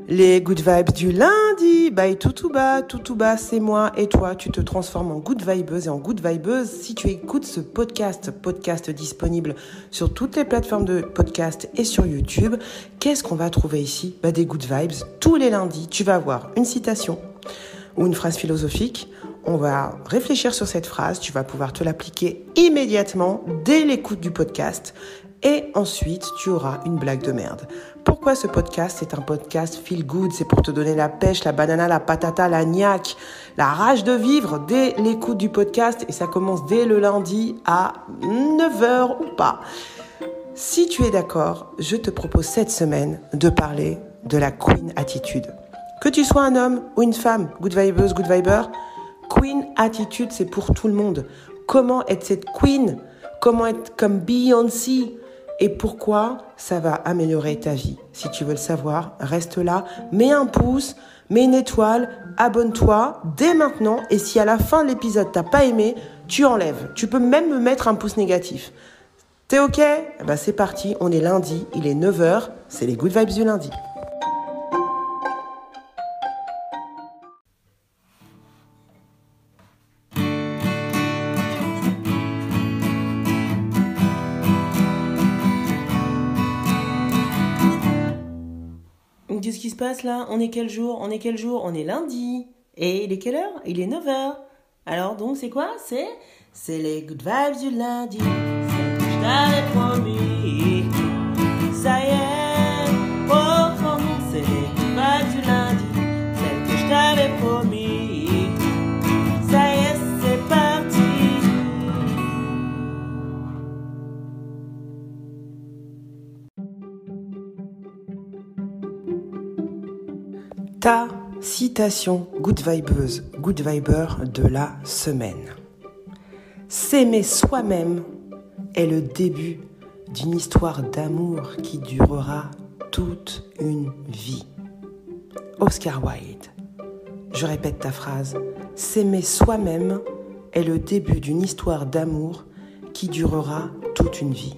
Les good vibes du lundi, by Toutouba. Toutouba, c'est moi et toi, tu te transformes en good vibeuse et en good vibeuse si tu écoutes ce podcast disponible sur toutes les plateformes de podcast et sur YouTube. Qu'est-ce qu'on va trouver ici ? Des good vibes. Tous les lundis, tu vas avoir une citation ou une phrase philosophique. On va réfléchir sur cette phrase, tu vas pouvoir te l'appliquer immédiatement dès l'écoute du podcast. Et ensuite, tu auras une blague de merde. Pourquoi ce podcast ? C'est un podcast feel good, c'est pour te donner la pêche, la banana, la patata, la niaque, la rage de vivre dès l'écoute du podcast. Et ça commence dès le lundi à 9h ou pas. Si tu es d'accord, je te propose cette semaine de parler de la Queen Attitude. Que tu sois un homme ou une femme, good vibeuse, good viber, Queen Attitude, c'est pour tout le monde. Comment être cette Queen ? Comment être comme Beyoncé ? Et pourquoi ça va améliorer ta vie ? Si tu veux le savoir, reste là, mets un pouce, mets une étoile, abonne-toi dès maintenant. Et si à la fin de l'épisode, t'as pas aimé, tu enlèves. Tu peux même me mettre un pouce négatif. T'es OK ? C'est parti, on est lundi, il est 9h, c'est les good vibes du lundi. Qu'est-ce qui se passe là ? On est quel jour ? On est lundi. Et il est quelle heure ? Il est 9h. Alors donc c'est quoi ? C'est les good vibes du lundi. Celle que je t'avais promis. Ça y est. Oh, c'est les good vibes du lundi. Celle que je t'avais promis. Ça y est, c'est parti. Ta citation good vibeuse, good viber de la semaine. S'aimer soi-même est le début d'une histoire d'amour qui durera toute une vie. Oscar Wilde. Je répète ta phrase. S'aimer soi-même est le début d'une histoire d'amour qui durera toute une vie.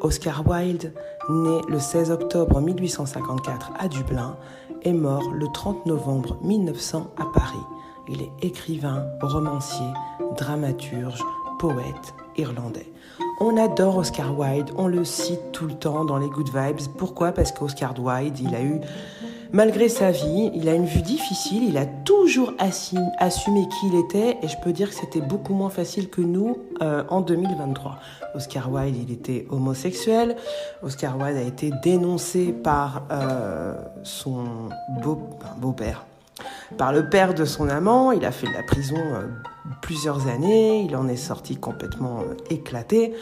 Oscar Wilde, né le 16 octobre 1854 à Dublin, est mort le 30 novembre 1900 à Paris. Il est écrivain, romancier, dramaturge, poète irlandais. On adore Oscar Wilde, on le cite tout le temps dans les good vibes. Pourquoi ? Parce qu'Oscar Wilde, il a eu, malgré sa vie, il a une vue difficile, il a toujours assumé qui il était, et je peux dire que c'était beaucoup moins facile que nous en 2023. Oscar Wilde, il était homosexuel. Oscar Wilde a été dénoncé par son beau-père, par le père de son amant. Il a fait de la prison plusieurs années. Il en est sorti complètement éclaté.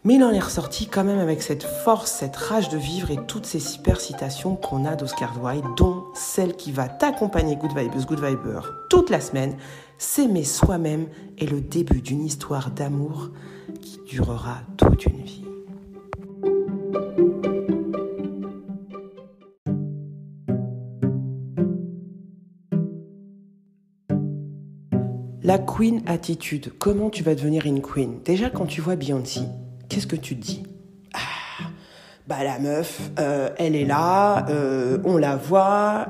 Mais il en est ressorti quand même avec cette force, cette rage de vivre et toutes ces super citations qu'on a d'Oscar Wilde, dont celle qui va t'accompagner good vibes, good viber toute la semaine. S'aimer soi-même est le début d'une histoire d'amour qui durera toute une vie. La Queen Attitude. Comment tu vas devenir une Queen ? Déjà, quand tu vois Beyoncé, qu'est-ce que tu te dis ? La meuf, elle est là, on la voit,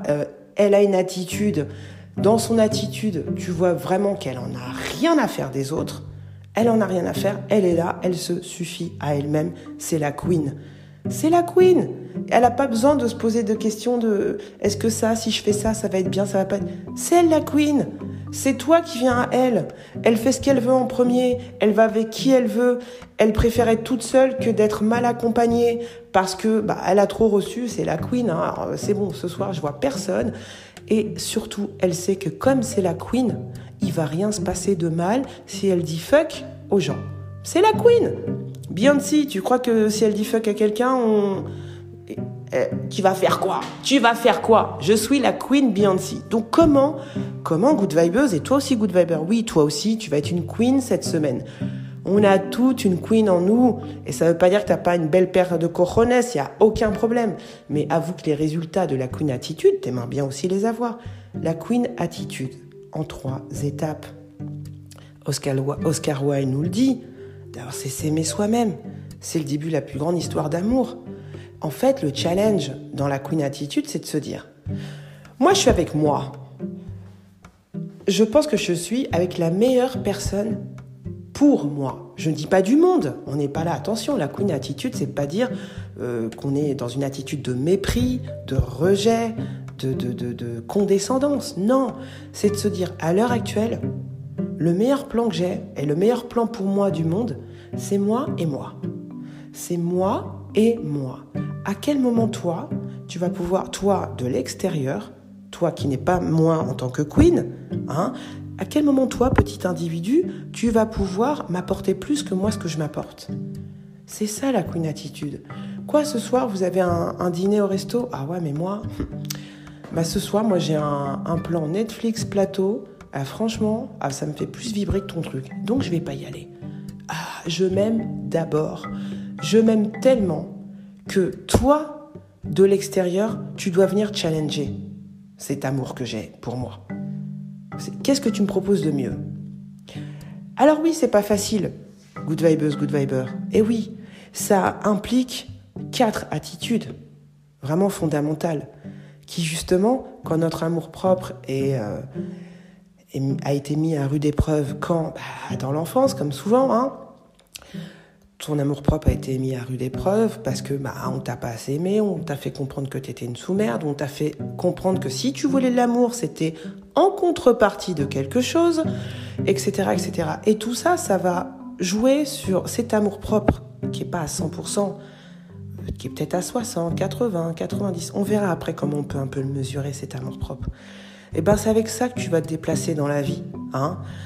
elle a une attitude. Dans son attitude, tu vois vraiment qu'elle en a rien à faire des autres. Elle en a rien à faire, elle est là, elle se suffit à elle-même. C'est la Queen. C'est la Queen. Elle n'a pas besoin de se poser de questions de « est-ce que ça, si je fais ça, ça va être bien, ça va pas être... » C'est elle la Queen. C'est toi qui viens à elle. Elle fait ce qu'elle veut en premier. Elle va avec qui elle veut. Elle préfère être toute seule que d'être mal accompagnée parce que elle a trop reçu. C'est la Queen. Alors, c'est bon, ce soir, je vois personne. Et surtout, elle sait que comme c'est la Queen, il va rien se passer de mal si elle dit fuck aux gens. C'est la Queen. Beyoncé, tu crois que si elle dit fuck à quelqu'un, tu vas faire quoi ? Tu vas faire quoi ? Je suis la Queen Beyoncé. Donc comment good vibeuse, et toi aussi good viber, oui, toi aussi, tu vas être une Queen cette semaine. On a toute une Queen en nous, et ça veut pas dire que t'as pas une belle paire de cojones, il y a aucun problème. Mais avoue que les résultats de la Queen Attitude, t'aimerais bien aussi les avoir. La Queen Attitude, en 3 étapes. Oscar Wilde nous le dit. D'abord, c'est s'aimer soi-même. C'est le début de la plus grande histoire d'amour. En fait, le challenge dans la Queen Attitude, c'est de se dire, moi, je suis avec moi. Je pense que je suis avec la meilleure personne pour moi. Je ne dis pas du monde, on n'est pas là. Attention, la Queen Attitude, c'est pas dire qu'on est dans une attitude de mépris, de rejet, de condescendance. Non, c'est de se dire, à l'heure actuelle, le meilleur plan que j'ai et le meilleur plan pour moi du monde, c'est moi et moi. C'est moi et moi. À quel moment, toi, tu vas pouvoir, toi, de l'extérieur, toi qui n'es pas moi en tant que Queen, à quel moment, toi, petit individu, tu vas pouvoir m'apporter plus que moi ce que je m'apporte? C'est ça la Queen Attitude. Quoi, ce soir, vous avez un dîner au resto? Ah ouais, mais moi, ce soir, moi, j'ai un plan Netflix plateau. Ah, franchement, ça me fait plus vibrer que ton truc. Donc, je vais pas y aller. Ah, je m'aime d'abord. Je m'aime tellement que toi, de l'extérieur, tu dois venir challenger cet amour que j'ai pour moi. Qu'est-ce que tu me proposes de mieux? Alors oui, c'est pas facile, good vibeuse, good viber. Et oui, ça implique 4 attitudes vraiment fondamentales qui justement, quand notre amour-propre a été mis à rude épreuve, quand dans l'enfance, comme souvent, ton amour-propre a été mis à rude épreuve parce que on t'a pas assez aimé, on t'a fait comprendre que t'étais une sous-merde, on t'a fait comprendre que si tu voulais de l'amour, c'était en contrepartie de quelque chose, etc., etc. Et tout ça, ça va jouer sur cet amour-propre qui est pas à 100%, qui est peut-être à 60, 80, 90. On verra après comment on peut un peu le mesurer, cet amour-propre. Et c'est avec ça que tu vas te déplacer dans la vie.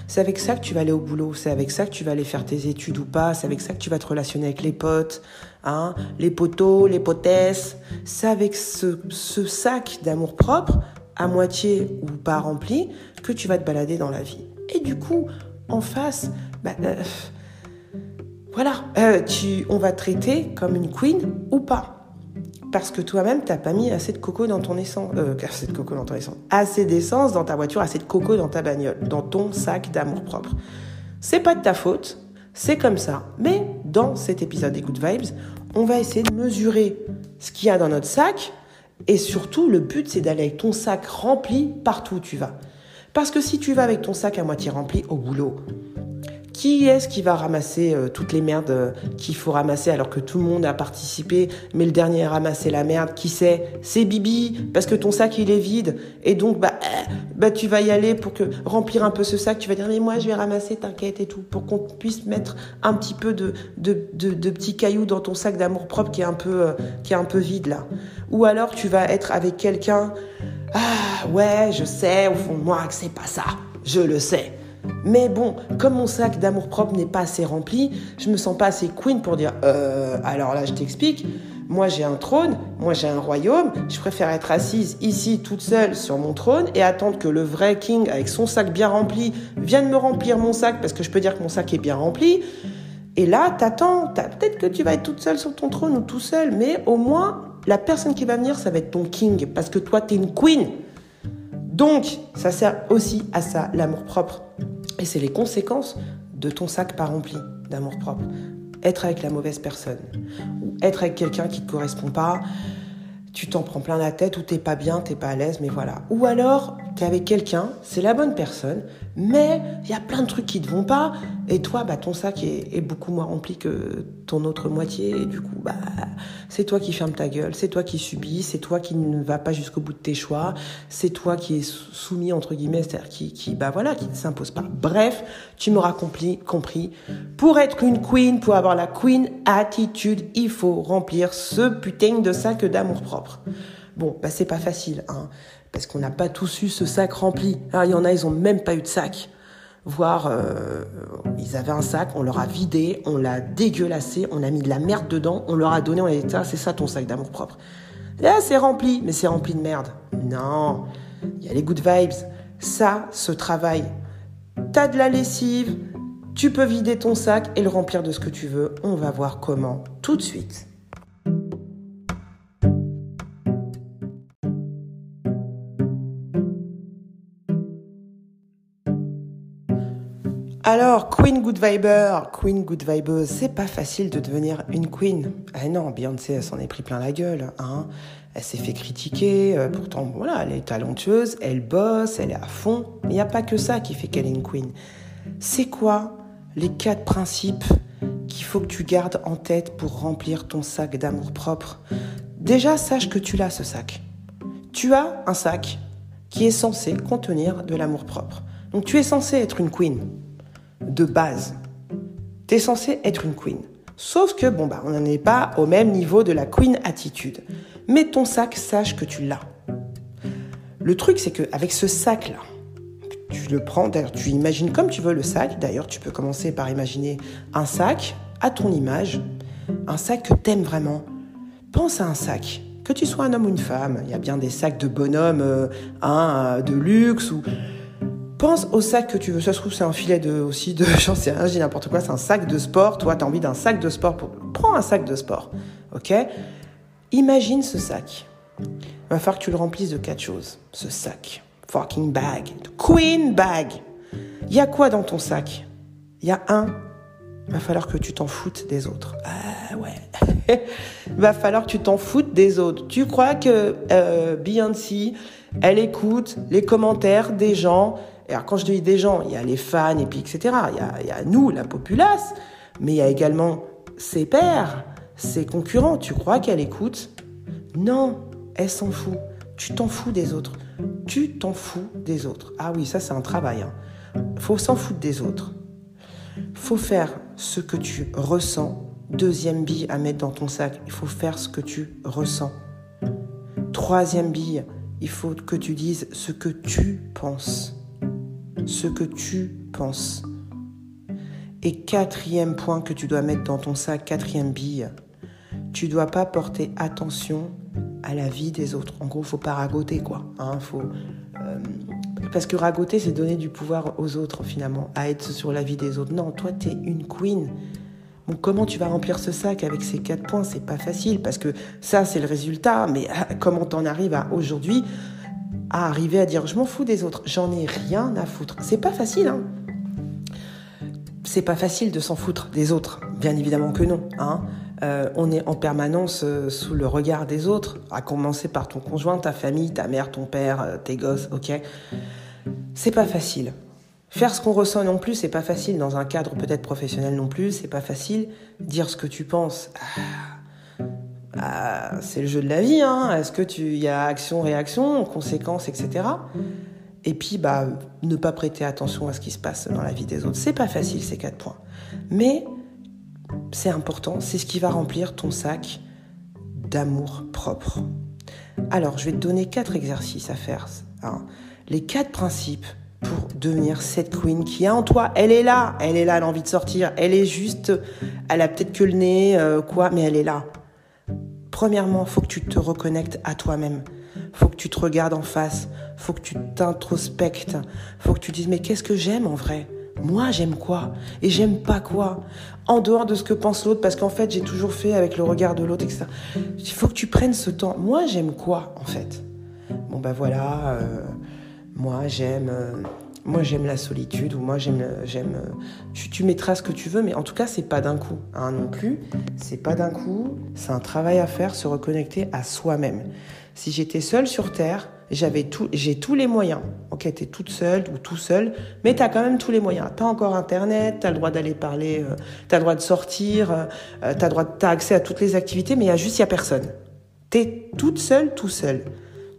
C'est avec ça que tu vas aller au boulot. C'est avec ça que tu vas aller faire tes études ou pas. C'est avec ça que tu vas te relationner avec les potes, les potos, les potesses. C'est avec ce sac d'amour-propre, à moitié ou pas rempli, que tu vas te balader dans la vie. Et du coup, en face, on va te traiter comme une queen ou pas. Parce que toi-même, t'as pas mis assez de coco dans ton essence. Assez d'essence dans ta voiture, assez de coco dans ta bagnole, dans ton sac d'amour-propre. C'est pas de ta faute, c'est comme ça. Mais dans cet épisode des Good Vibes, on va essayer de mesurer ce qu'il y a dans notre sac. Et surtout, le but, c'est d'aller avec ton sac rempli partout où tu vas. Parce que si tu vas avec ton sac à moitié rempli au boulot, qui est-ce qui va ramasser toutes les merdes qu'il faut ramasser alors que tout le monde a participé, mais le dernier a ramassé la merde? Qui c'est Bibi, parce que ton sac il est vide. Et donc tu vas y aller pour remplir un peu ce sac. Tu vas dire mais moi je vais ramasser, t'inquiète et tout, pour qu'on puisse mettre un petit peu de petits cailloux dans ton sac d'amour-propre qui est un peu vide là. Ou alors tu vas être avec quelqu'un, ouais je sais au fond de moi que c'est pas ça, je le sais. Mais bon, comme mon sac d'amour-propre n'est pas assez rempli, je me sens pas assez queen pour dire alors là je t'explique, moi j'ai un trône, moi j'ai un royaume, je préfère être assise ici toute seule sur mon trône et attendre que le vrai king avec son sac bien rempli vienne me remplir mon sac parce que je peux dire que mon sac est bien rempli. Et là t'attends, peut-être que tu vas être toute seule sur ton trône ou tout seul, mais au moins la personne qui va venir ça va être ton king parce que toi t'es une queen. Donc ça sert aussi à ça, l'amour-propre. Et c'est les conséquences de ton sac pas rempli d'amour-propre. Être avec la mauvaise personne, ou être avec quelqu'un qui ne te correspond pas, tu t'en prends plein la tête, ou t'es pas bien, t'es pas à l'aise, mais voilà. Ou alors, t'es avec quelqu'un, c'est la bonne personne, mais il y a plein de trucs qui te vont pas, et toi, ton sac est beaucoup moins rempli que ton autre moitié, et du coup, c'est toi qui fermes ta gueule, c'est toi qui subis, c'est toi qui ne va pas jusqu'au bout de tes choix, c'est toi qui es soumis, entre guillemets, c'est-à-dire qui ne s'impose pas. Bref, tu m'auras compris. Pour être une queen, pour avoir la queen attitude, il faut remplir ce putain de sac d'amour-propre. Bon, c'est pas facile, parce qu'on n'a pas tous eu ce sac rempli. Alors, il y en a, ils ont même pas eu de sac. Voire, ils avaient un sac, on leur a vidé, on l'a dégueulassé, on a mis de la merde dedans, on leur a donné, on a dit, c'est ça ton sac d'amour-propre. Là, c'est rempli, mais c'est rempli de merde. Non, il y a les good vibes. Ça se travaille. T'as de la lessive, tu peux vider ton sac et le remplir de ce que tu veux. On va voir comment tout de suite. Alors, Queen Good Vibeuse, c'est pas facile de devenir une queen. Ah non, Beyoncé, elle s'en est pris plein la gueule, hein. Elle s'est fait critiquer, pourtant, voilà, elle est talentueuse, elle bosse, elle est à fond. Mais il n'y a pas que ça qui fait qu'elle est une queen. C'est quoi les 4 principes qu'il faut que tu gardes en tête pour remplir ton sac d'amour-propre? Déjà, sache que tu l'as, ce sac. Tu as un sac qui est censé contenir de l'amour-propre. Donc, tu es censé être une queen. De base, t'es censé être une queen. Sauf que, on n'en est pas au même niveau de la queen attitude. Mais ton sac, sache que tu l'as. Le truc, c'est qu'avec ce sac-là, tu le prends, d'ailleurs, tu imagines comme tu veux le sac. D'ailleurs, tu peux commencer par imaginer un sac à ton image, un sac que t'aimes vraiment. Pense à un sac, que tu sois un homme ou une femme. Il y a bien des sacs de bonhomme, de luxe ou... Pense au sac que tu veux. Ça se trouve, c'est un filet j'en sais rien, je dis n'importe quoi, c'est un sac de sport. Toi, t'as envie d'un sac de sport. Prends un sac de sport, ok? Imagine ce sac. Il va falloir que tu le remplisses de 4 choses. Ce sac. Fucking bag. Queen bag. Il y a quoi dans ton sac? Il y a il va falloir que tu t'en foutes des autres. Ah ouais. Il va falloir que tu t'en foutes des autres. Tu crois que Beyoncé, elle écoute les commentaires des gens? Et alors, quand je dis des gens, il y a les fans, et puis etc. Il y a nous, la populace, mais il y a également ses pairs, ses concurrents. Tu crois qu'elle écoute? Non, elle s'en fout. Tu t'en fous des autres. Tu t'en fous des autres. Ah oui, ça, c'est un travail. Faut s'en foutre des autres. Faut faire ce que tu ressens. 2e bille à mettre dans ton sac. Il faut faire ce que tu ressens. 3e bille, il faut que tu dises ce que tu penses. Ce que tu penses. Et 4e point que tu dois mettre dans ton sac, 4e bille, tu dois pas porter attention à la vie des autres. En gros, faut pas ragoter, quoi. Parce que ragoter, c'est donner du pouvoir aux autres, finalement, à être sur la vie des autres. Non, toi, t'es une queen. Bon, comment tu vas remplir ce sac avec ces 4 points? C'est pas facile, parce que ça, c'est le résultat. Mais comment t'en arrives à aujourd'hui à arriver à dire « je m'en fous des autres, j'en ai rien à foutre ». C'est pas facile, hein. C'est pas facile de s'en foutre des autres, bien évidemment que non, hein. On est en permanence sous le regard des autres, à commencer par ton conjoint, ta famille, ta mère, ton père, tes gosses, ok. C'est pas facile. Faire ce qu'on ressent non plus, c'est pas facile. Dans un cadre peut-être professionnel non plus, c'est pas facile. Dire ce que tu penses... c'est le jeu de la vie, hein. Est-ce que il y a action, réaction, conséquences, etc. Et puis, ne pas prêter attention à ce qui se passe dans la vie des autres. C'est pas facile, ces 4 points. Mais c'est important, c'est ce qui va remplir ton sac d'amour propre. Alors, je vais te donner 4 exercices à faire. Hein. Les 4 principes pour devenir cette queen qui est en toi. Elle est là, elle a envie de sortir. Elle est juste, elle a peut-être que le nez, mais elle est là. Premièrement, il faut que tu te reconnectes à toi-même. Il faut que tu te regardes en face. Il faut que tu t'introspectes. Il faut que tu dises, mais qu'est-ce que j'aime en vrai? Moi, j'aime quoi? Et j'aime pas quoi? En dehors de ce que pense l'autre, parce qu'en fait, j'ai toujours fait avec le regard de l'autre, etc. Il faut que tu prennes ce temps. Moi, j'aime quoi, en fait? Voilà, moi, j'aime la solitude, ou moi, j'aime tu mettras ce que tu veux, mais en tout cas, c'est pas d'un coup, hein, non plus. C'est pas d'un coup, c'est un travail à faire, se reconnecter à soi-même. Si j'étais seule sur Terre, j'ai tous les moyens. Ok, t'es toute seule ou tout seul, mais t'as quand même tous les moyens. T'as encore Internet, t'as le droit d'aller parler, t'as le droit de sortir, t'as accès à toutes les activités, mais il y a personne. T'es toute seule, tout seul.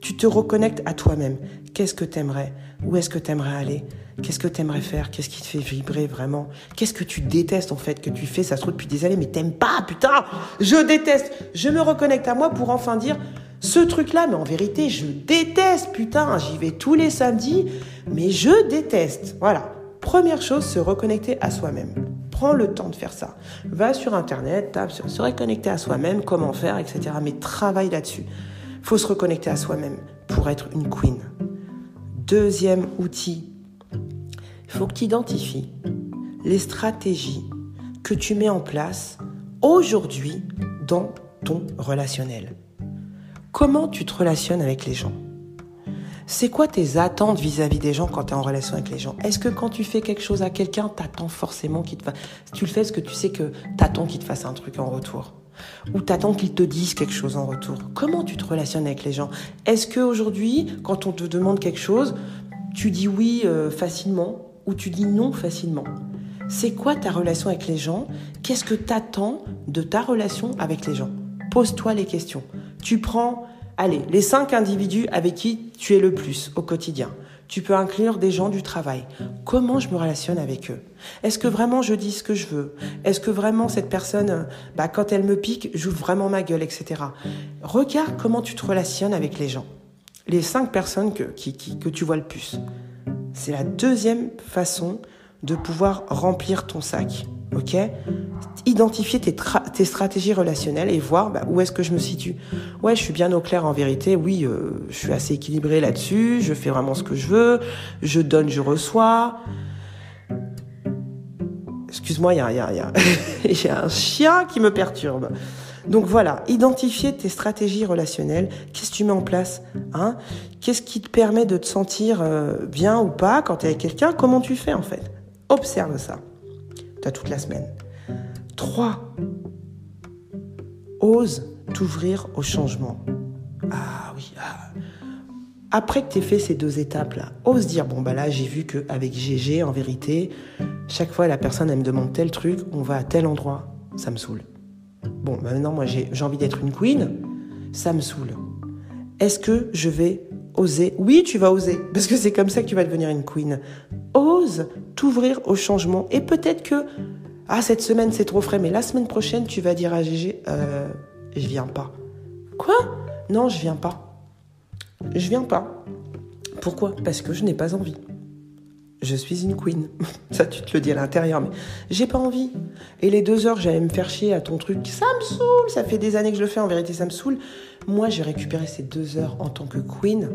Tu te reconnectes à toi-même. Qu'est-ce que t'aimerais? Où est-ce que t'aimerais aller? Qu'est-ce que t'aimerais faire? Qu'est-ce qui te fait vibrer vraiment? Qu'est-ce que tu détestes en fait que tu fais? Ça se trouve depuis des années, mais t'aimes pas, putain! Je déteste! Je me reconnecte à moi pour enfin dire ce truc-là, mais en vérité, je déteste, putain! J'y vais tous les samedis, mais je déteste. Voilà. Première chose, se reconnecter à soi-même. Prends le temps de faire ça. Va sur Internet, tape sur se reconnecter à soi-même, comment faire, etc. Mais travaille là-dessus. Faut se reconnecter à soi-même pour être une queen. 2e outil, il faut que tu identifies les stratégies que tu mets en place aujourd'hui dans ton relationnel. Comment tu te relationnes avec les gens? C'est quoi tes attentes vis-à-vis des gens quand tu es en relation avec les gens? Est-ce que quand tu fais quelque chose à quelqu'un, t'attends forcément qu'il te fasse... Tu le fais parce que tu sais que t'attends qu'il te fasse un truc en retour? Ou t'attends qu'il te dise quelque chose en retour? Comment tu te relationnes avec les gens? Est-ce qu'aujourd'hui, quand on te demande quelque chose, tu dis oui facilement ou tu dis non facilement? C'est quoi ta relation avec les gens? Qu'est-ce que t'attends de ta relation avec les gens? Pose-toi les questions. Tu prends, allez, les 5 individus avec qui tu es le plus au quotidien. Tu peux inclure des gens du travail. Comment je me relationne avec eux? Est-ce que vraiment je dis ce que je veux? Est-ce que vraiment cette personne, quand elle me pique, j'ouvre vraiment ma gueule, etc. Regarde comment tu te relationnes avec les gens. Les 5 personnes que tu vois le plus. C'est la deuxième façon de pouvoir remplir ton sac. Ok? Identifier tes stratégies relationnelles et voir où est-ce que je me situe. Ouais, je suis bien au clair en vérité. Oui, je suis assez équilibré là-dessus. Je fais vraiment ce que je veux. Je donne, je reçois. Excuse-moi, il y a j'ai un chien qui me perturbe. Donc voilà, identifier tes stratégies relationnelles. Qu'est-ce que tu mets en place, hein? Qu'est-ce qui te permet de te sentir bien ou pas quand tu es avec quelqu'un? Comment tu fais en fait? Observe ça. Tu as toute la semaine. 3. Ose t'ouvrir au changement. Ah oui. Après que tu aies fait ces 2 étapes-là, ose dire, là, j'ai vu qu'avec GG, en vérité, chaque fois, la personne, elle me demande tel truc, on va à tel endroit, ça me saoule. Maintenant, moi, j'ai envie d'être une queen, ça me saoule. Est-ce que je vais oser? Oui, tu vas oser, parce que c'est comme ça que tu vas devenir une queen. Ose t'ouvrir au changement. Et peut-être que, cette semaine, c'est trop frais, mais la semaine prochaine, tu vas dire à GG, je viens pas. Quoi? Non, je viens pas. Je viens pas. Pourquoi? Parce que je n'ai pas envie. Je suis une queen. Ça, tu te le dis à l'intérieur, mais j'ai pas envie. Et les 2 heures, j'allais me faire chier à ton truc. Ça me saoule. Ça fait des années que je le fais. En vérité, ça me saoule. Moi, j'ai récupéré ces 2 heures en tant que queen.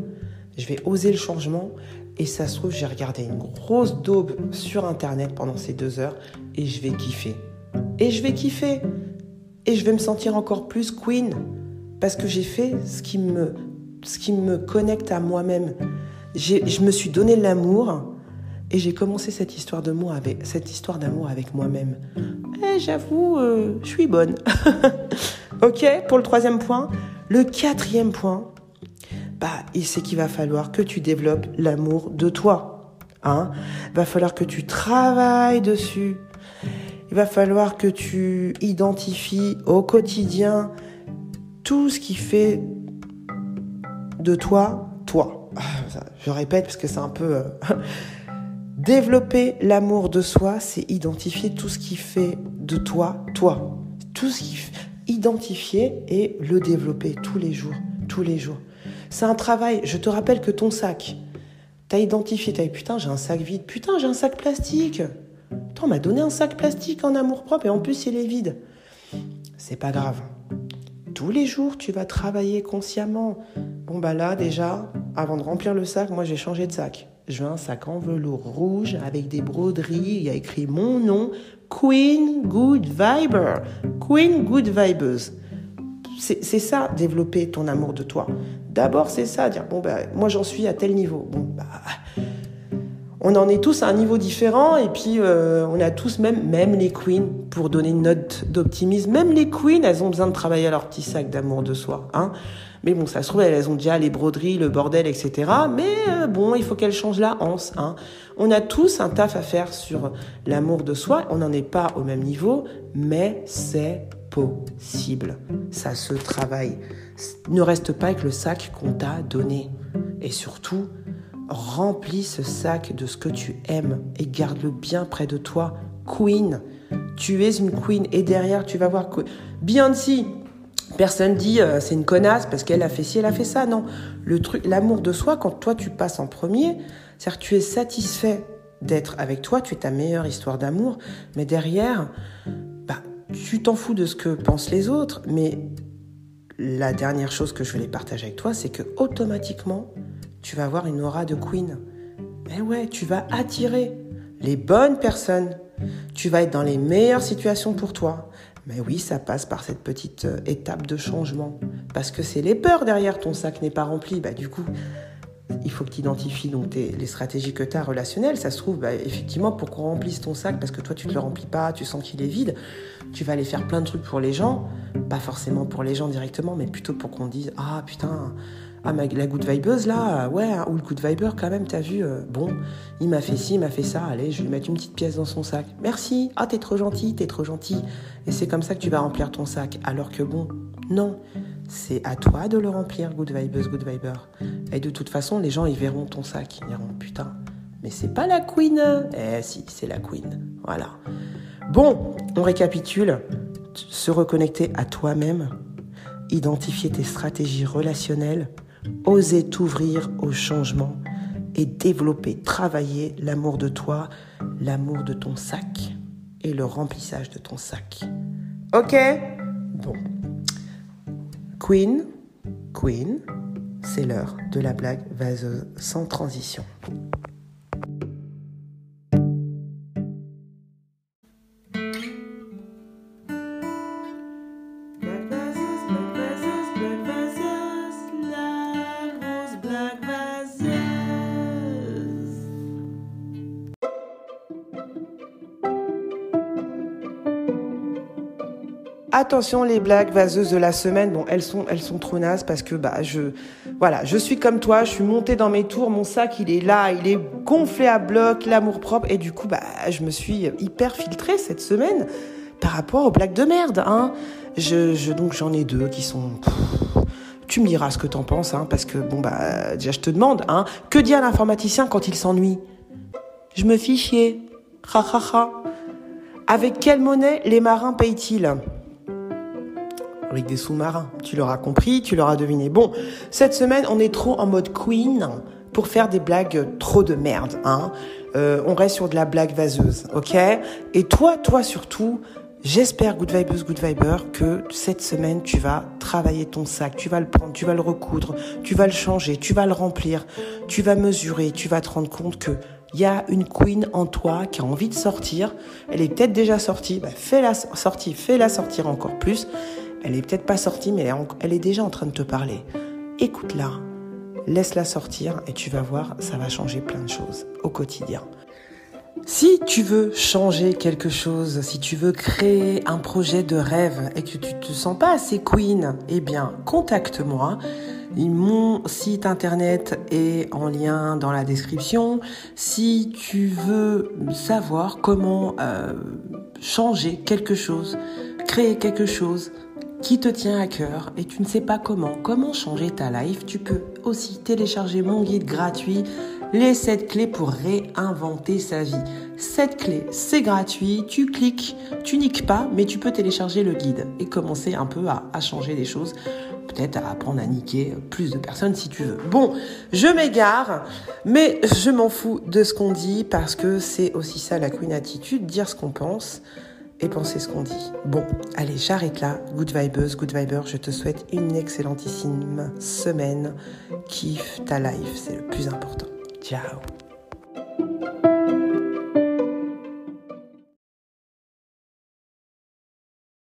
Je vais oser le changement. Et ça se trouve, j'ai regardé une grosse daube sur Internet pendant ces 2 heures. Et je vais kiffer. Et je vais kiffer. Et je vais me sentir encore plus queen. Parce que j'ai fait ce qui me connecte à moi-même. Je me suis donné l'amour. Et j'ai commencé cette histoire d'amour avec moi-même. Et j'avoue, je suis bonne. Ok, pour le 3e point. Le 4e point, c'est qu'il va falloir que tu développes l'amour de toi. Va falloir que tu travailles dessus. Il va falloir que tu identifies au quotidien tout ce qui fait de toi, toi. Je répète parce que c'est un peu... Développer l'amour de soi, c'est identifier tout ce qui fait de toi, toi. Tout ce qui identifier et le développer tous les jours. C'est un travail. Je te rappelle que ton sac, t'as identifié, putain, j'ai un sac vide. Putain, j'ai un sac plastique. Putain, on m'a donné un sac plastique en amour-propre et en plus, il est vide. C'est pas grave. Tous les jours, tu vas travailler consciemment. Là, déjà, avant de remplir le sac, moi, j'ai changé de sac. Je veux un sac en velours rouge avec des broderies. Il y a écrit mon nom, Queen Good Viber. Queen Good Vibers. C'est ça, développer ton amour de toi. D'abord, c'est ça, dire, moi, j'en suis à tel niveau. On en est tous à un niveau différent et puis on a tous, même les queens, pour donner une note d'optimisme, même les queens, elles ont besoin de travailler à leur petit sac d'amour de soi. Mais ça se trouve, elles ont déjà les broderies, le bordel, etc. Mais il faut qu'elles changent la anse. On a tous un taf à faire sur l'amour de soi. On n'en est pas au même niveau, mais c'est possible. Ça se travaille. Ne reste pas avec le sac qu'on t'a donné. Et surtout, remplis ce sac de ce que tu aimes et garde-le bien près de toi. Queen, tu es une queen. Et derrière, tu vas voir Beyoncé. Personne dit c'est une connasse parce qu'elle a fait ci, elle a fait ça. Non, l'amour de soi, quand toi tu passes en premier, c'est-à-dire que tu es satisfait d'être avec toi, tu es ta meilleure histoire d'amour, mais derrière, tu t'en fous de ce que pensent les autres. Mais la dernière chose que je voulais partager avec toi, c'est que automatiquement, tu vas avoir une aura de queen. Eh ouais, tu vas attirer les bonnes personnes. Tu vas être dans les meilleures situations pour toi. Mais oui, ça passe par cette petite étape de changement. Parce que c'est les peurs derrière, ton sac n'est pas rempli. Du coup, il faut que tu identifies donc les stratégies que tu as relationnelles. Ça se trouve, effectivement, pour qu'on remplisse ton sac, parce que toi, tu ne te le remplis pas, tu sens qu'il est vide, tu vas aller faire plein de trucs pour les gens, pas forcément pour les gens directement, mais plutôt pour qu'on dise « Ah, putain, la good vibeuse, là, ouais, hein, ou le good viber, quand même, t'as vu, bon, il m'a fait ci, il m'a fait ça, allez, je vais lui mettre une petite pièce dans son sac. Merci, ah, t'es trop gentil. » Et c'est comme ça que tu vas remplir ton sac. Alors que bon, non, c'est à toi de le remplir, good vibeuse, good viber. Et de toute façon, les gens, ils verront ton sac, ils diront, putain, mais c'est pas la queen. Eh si, c'est la queen, voilà. Bon, on récapitule, se reconnecter à toi-même, identifier tes stratégies relationnelles, oser t'ouvrir au changement et développer, travailler l'amour de toi, l'amour de ton sac et le remplissage de ton sac. Ok ? Bon. Queen, c'est l'heure de la blague vaseuse sans transition. Attention, les blagues vaseuses de la semaine, bon, elles sont trop nazes parce que je suis comme toi, je suis montée dans mes tours, mon sac il est là, il est gonflé à bloc, l'amour propre, et du coup je me suis hyper filtrée cette semaine par rapport aux blagues de merde, hein. Donc j'en ai deux qui sont. Tu me diras ce que t'en penses, hein, parce que déjà je te demande, hein, que dit un informaticien quand il s'ennuie ? Je me fie chier. Ha ha ha. Avec quelle monnaie les marins payent-ils ? Avec des sous-marins. Tu l'auras compris, tu l'auras deviné. Bon, cette semaine, on est trop en mode queen pour faire des blagues trop de merde, hein. On reste sur de la blague vaseuse, ok ? Et toi surtout, j'espère, good vibeuse, good viber, que cette semaine, tu vas travailler ton sac, tu vas le prendre, tu vas le recoudre, tu vas le changer, tu vas le remplir, tu vas mesurer, tu vas te rendre compte que il y a une queen en toi qui a envie de sortir. Elle est peut-être déjà sortie, fais-la sortir encore plus. Elle est peut-être pas sortie, mais elle est déjà en train de te parler. Écoute-la, laisse-la sortir et tu vas voir, ça va changer plein de choses au quotidien. Si tu veux changer quelque chose, si tu veux créer un projet de rêve et que tu te sens pas assez queen, eh bien, contacte-moi. Mon site internet est en lien dans la description. Si tu veux savoir comment changer quelque chose, créer quelque chose qui te tient à cœur et tu ne sais pas comment changer ta life, tu peux aussi télécharger mon guide gratuit, les 7 clés pour réinventer sa vie. 7 clés, c'est gratuit, tu cliques, tu niques pas, mais tu peux télécharger le guide et commencer un peu à changer des choses, peut-être à apprendre à niquer plus de personnes si tu veux. Bon, je m'égare, mais je m'en fous de ce qu'on dit parce que c'est aussi ça la queen attitude, dire ce qu'on pense et penser ce qu'on dit. Bon, allez, j'arrête là. Good vibeuse, good viber, je te souhaite une excellentissime semaine. Kiffe ta life, c'est le plus important. Ciao.